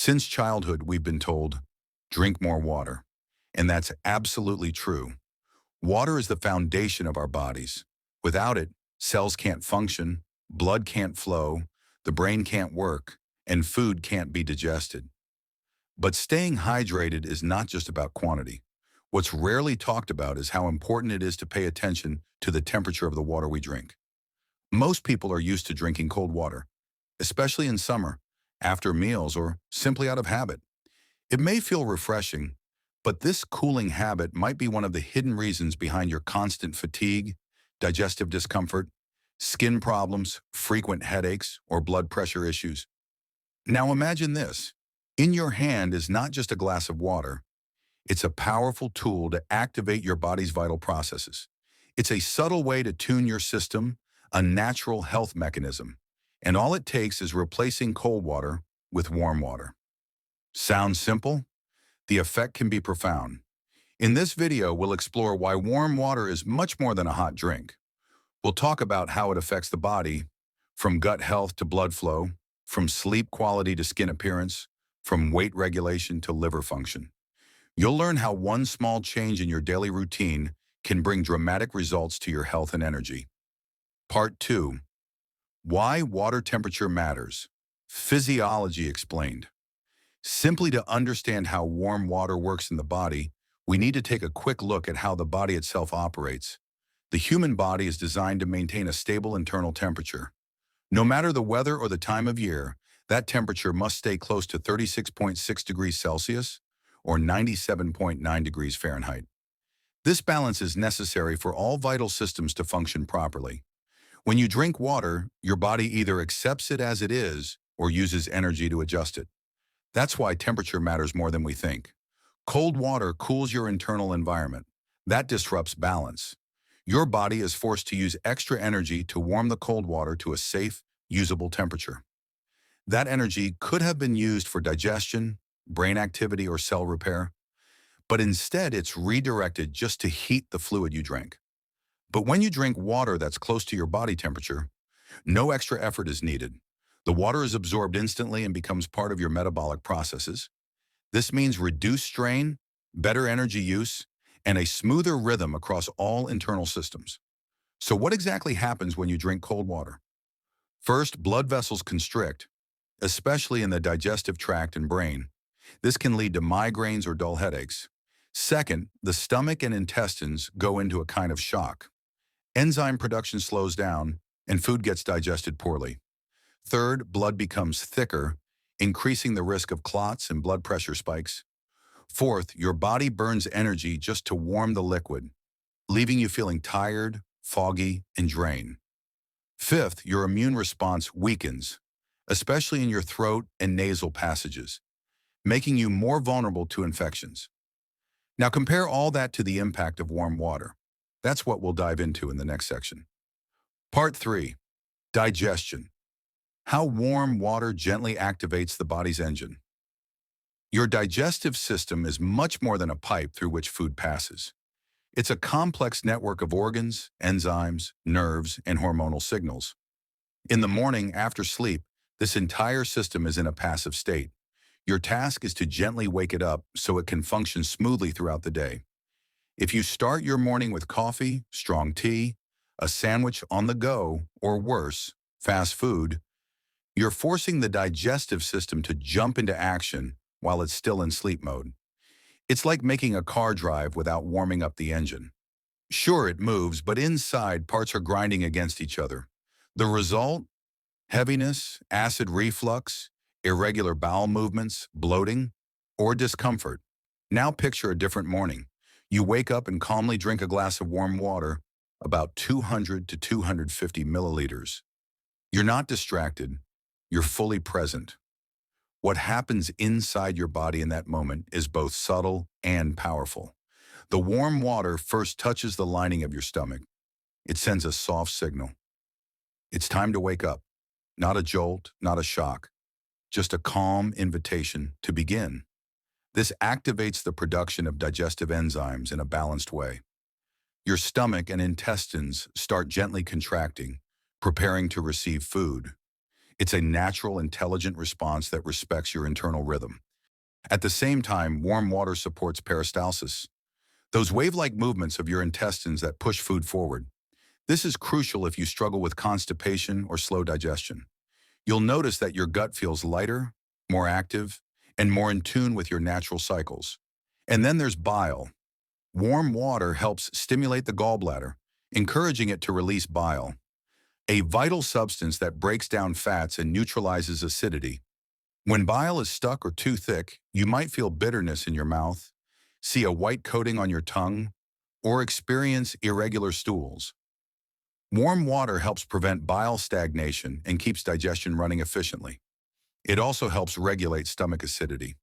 Since childhood, we've been told, drink more water. And that's absolutely true. Water is the foundation of our bodies. Without it, cells can't function, blood can't flow, the brain can't work, and food can't be digested. But staying hydrated is not just about quantity. What's rarely talked about is how important it is to pay attention to the temperature of the water we drink. Most people are used to drinking cold water, especially in summer, after meals, or simply out of habit. It may feel refreshing, but this cooling habit might be one of the hidden reasons behind your constant fatigue, digestive discomfort, skin problems, frequent headaches, or blood pressure issues. Now imagine this. In your hand is not just a glass of water, it's a powerful tool to activate your body's vital processes. It's a subtle way to tune your system, a natural health mechanism. And all it takes is replacing cold water with warm water. Sounds simple? The effect can be profound. In this video, we'll explore why warm water is much more than a hot drink. We'll talk about how it affects the body, from gut health to blood flow, from sleep quality to skin appearance, from weight regulation to liver function. You'll learn how one small change in your daily routine can bring dramatic results to your health and energy. Part 2. Why water temperature matters. Physiology explained. Simply to understand how warm water works in the body, we need to take a quick look at how the body itself operates. The human body is designed to maintain a stable internal temperature. No matter the weather or the time of year, that temperature must stay close to 36.6 degrees Celsius or 97.9 degrees Fahrenheit. This balance is necessary for all vital systems to function properly. When you drink water, your body either accepts it as it is or uses energy to adjust it. That's why temperature matters more than we think. Cold water cools your internal environment. That disrupts balance. Your body is forced to use extra energy to warm the cold water to a safe, usable temperature. That energy could have been used for digestion, brain activity, or cell repair, but instead it's redirected just to heat the fluid you drank. But when you drink water that's close to your body temperature, no extra effort is needed. The water is absorbed instantly and becomes part of your metabolic processes. This means reduced strain, better energy use, and a smoother rhythm across all internal systems. So what exactly happens when you drink cold water? First, blood vessels constrict, especially in the digestive tract and brain. This can lead to migraines or dull headaches. Second, the stomach and intestines go into a kind of shock. Enzyme production slows down, and food gets digested poorly. Third, blood becomes thicker, increasing the risk of clots and blood pressure spikes. Fourth, your body burns energy just to warm the liquid, leaving you feeling tired, foggy, and drained. Fifth, your immune response weakens, especially in your throat and nasal passages, making you more vulnerable to infections. Now compare all that to the impact of warm water. That's what we'll dive into in the next section. Part 3. Digestion. How warm water gently activates the body's engine. Your digestive system is much more than a pipe through which food passes. It's a complex network of organs, enzymes, nerves, and hormonal signals. In the morning after sleep, this entire system is in a passive state. Your task is to gently wake it up so it can function smoothly throughout the day. If you start your morning with coffee, strong tea, a sandwich on the go, or worse, fast food, you're forcing the digestive system to jump into action while it's still in sleep mode. It's like making a car drive without warming up the engine. Sure, it moves, but inside parts are grinding against each other. The result? Heaviness, acid reflux, irregular bowel movements, bloating, or discomfort. Now picture a different morning. You wake up and calmly drink a glass of warm water, about 200 to 250 milliliters. You're not distracted. You're fully present. What happens inside your body in that moment is both subtle and powerful. The warm water first touches the lining of your stomach. It sends a soft signal. It's time to wake up. Not a jolt, not a shock, just a calm invitation to begin. This activates the production of digestive enzymes in a balanced way. Your stomach and intestines start gently contracting, preparing to receive food. It's a natural, intelligent response that respects your internal rhythm. At the same time, warm water supports peristalsis, those wave-like movements of your intestines that push food forward. This is crucial if you struggle with constipation or slow digestion. You'll notice that your gut feels lighter, more active, and more in tune with your natural cycles. And then there's bile. Warm water helps stimulate the gallbladder, encouraging it to release bile, a vital substance that breaks down fats and neutralizes acidity. When bile is stuck or too thick, you might feel bitterness in your mouth, see a white coating on your tongue, or experience irregular stools. Warm water helps prevent bile stagnation and keeps digestion running efficiently. It also helps regulate stomach acidity.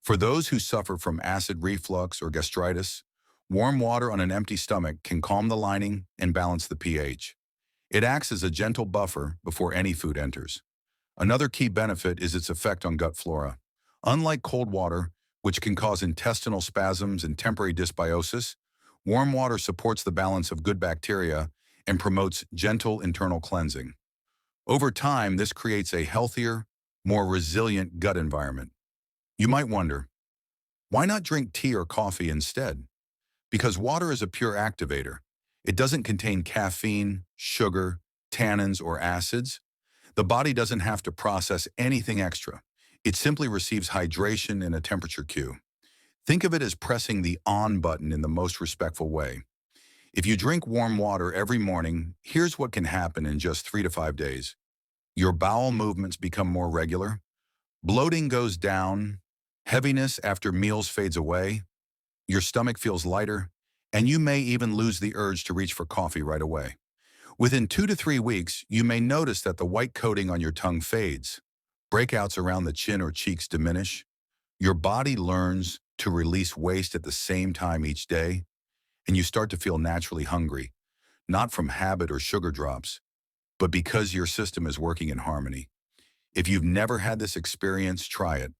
For those who suffer from acid reflux or gastritis, warm water on an empty stomach can calm the lining and balance the pH. It acts as a gentle buffer before any food enters. Another key benefit is its effect on gut flora. Unlike cold water, which can cause intestinal spasms and temporary dysbiosis, warm water supports the balance of good bacteria and promotes gentle internal cleansing. Over time, this creates a healthier, more resilient gut environment. You might wonder, why not drink tea or coffee instead? Because water is a pure activator. It doesn't contain caffeine, sugar, tannins, or acids. The body doesn't have to process anything extra. It simply receives hydration and a temperature cue. Think of it as pressing the on button in the most respectful way. If you drink warm water every morning, here's what can happen in just 3 to 5 days. Your bowel movements become more regular, bloating goes down, heaviness after meals fades away, your stomach feels lighter, and you may even lose the urge to reach for coffee right away. Within 2 to 3 weeks, you may notice that the white coating on your tongue fades, breakouts around the chin or cheeks diminish. Your body learns to release waste at the same time each day, and you start to feel naturally hungry, not from habit or sugar drops, but because your system is working in harmony. If you've never had this experience, try it.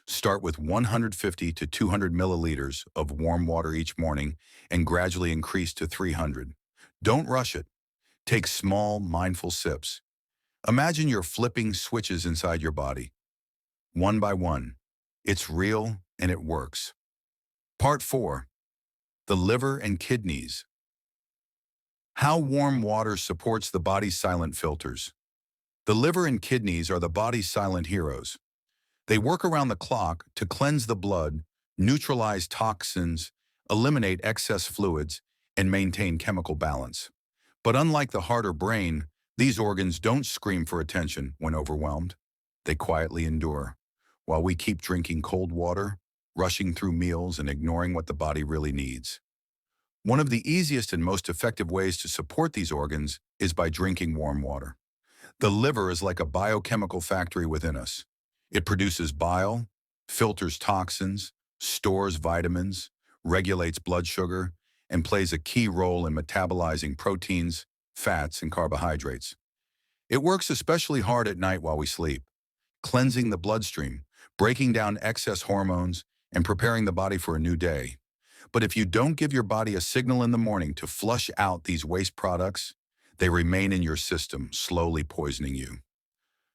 Start with 150 to 200 milliliters of warm water each morning and gradually increase to 300. Don't rush it. Take small, mindful sips. Imagine you're flipping switches inside your body, one by one. It's real and it works. Part 4. The liver and kidneys. How warm water supports the body's silent filters. The liver and kidneys are the body's silent heroes. They work around the clock to cleanse the blood, neutralize toxins, eliminate excess fluids, and maintain chemical balance. But unlike the heart or brain, these organs don't scream for attention when overwhelmed. They quietly endure, while we keep drinking cold water, rushing through meals, and ignoring what the body really needs. One of the easiest and most effective ways to support these organs is by drinking warm water. The liver is like a biochemical factory within us. It produces bile, filters toxins, stores vitamins, regulates blood sugar, and plays a key role in metabolizing proteins, fats, and carbohydrates. It works especially hard at night while we sleep, cleansing the bloodstream, breaking down excess hormones, and preparing the body for a new day. But if you don't give your body a signal in the morning to flush out these waste products, they remain in your system, slowly poisoning you.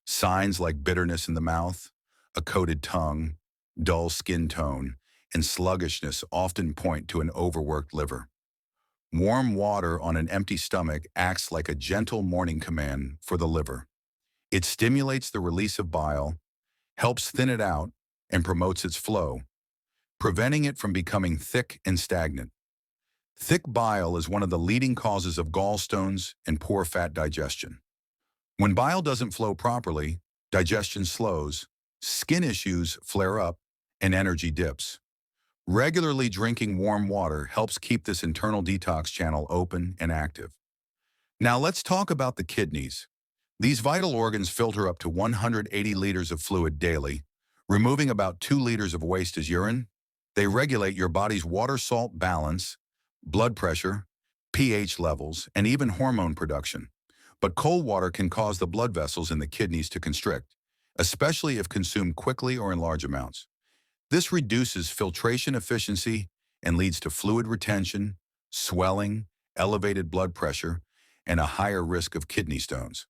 Signs like bitterness in the mouth, a coated tongue, dull skin tone, and sluggishness often point to an overworked liver. Warm water on an empty stomach acts like a gentle morning command for the liver. It stimulates the release of bile, helps thin it out, and promotes its flow, preventing it from becoming thick and stagnant. Thick bile is one of the leading causes of gallstones and poor fat digestion. When bile doesn't flow properly, digestion slows, skin issues flare up, and energy dips. Regularly drinking warm water helps keep this internal detox channel open and active. Now let's talk about the kidneys. These vital organs filter up to 180 liters of fluid daily, removing about 2 liters of waste as urine. They regulate your body's water-salt balance, blood pressure, pH levels, and even hormone production. But cold water can cause the blood vessels in the kidneys to constrict, especially if consumed quickly or in large amounts. This reduces filtration efficiency and leads to fluid retention, swelling, elevated blood pressure, and a higher risk of kidney stones.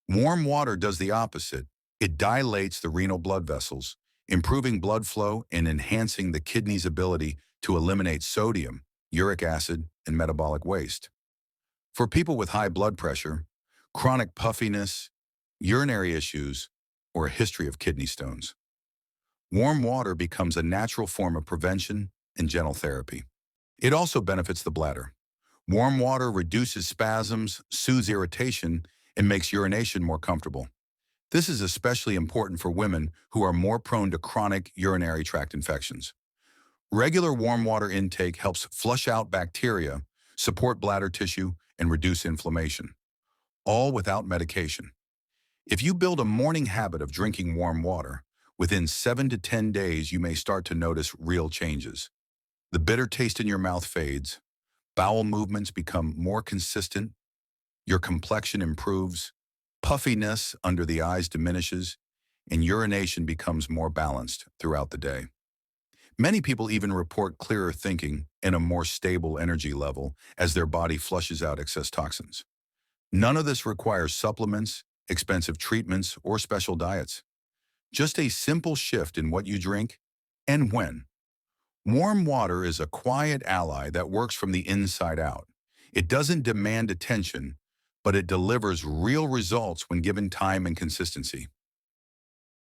Warm water does the opposite. It dilates the renal blood vessels, improving blood flow and enhancing the kidney's ability to eliminate sodium, uric acid, and metabolic waste. For people with high blood pressure, chronic puffiness, urinary issues, or a history of kidney stones, warm water becomes a natural form of prevention and gentle therapy. It also benefits the bladder. Warm water reduces spasms, soothes irritation, and makes urination more comfortable. This is especially important for women who are more prone to chronic urinary tract infections. Regular warm water intake helps flush out bacteria, support bladder tissue, and reduce inflammation, all without medication. If you build a morning habit of drinking warm water, within 7 to 10 days you may start to notice real changes. The bitter taste in your mouth fades, bowel movements become more consistent, your complexion improves, puffiness under the eyes diminishes, and urination becomes more balanced throughout the day. Many people even report clearer thinking and a more stable energy level as their body flushes out excess toxins. None of this requires supplements, expensive treatments, or special diets. Just a simple shift in what you drink and when. Warm water is a quiet ally that works from the inside out. It doesn't demand attention, but it delivers real results when given time and consistency.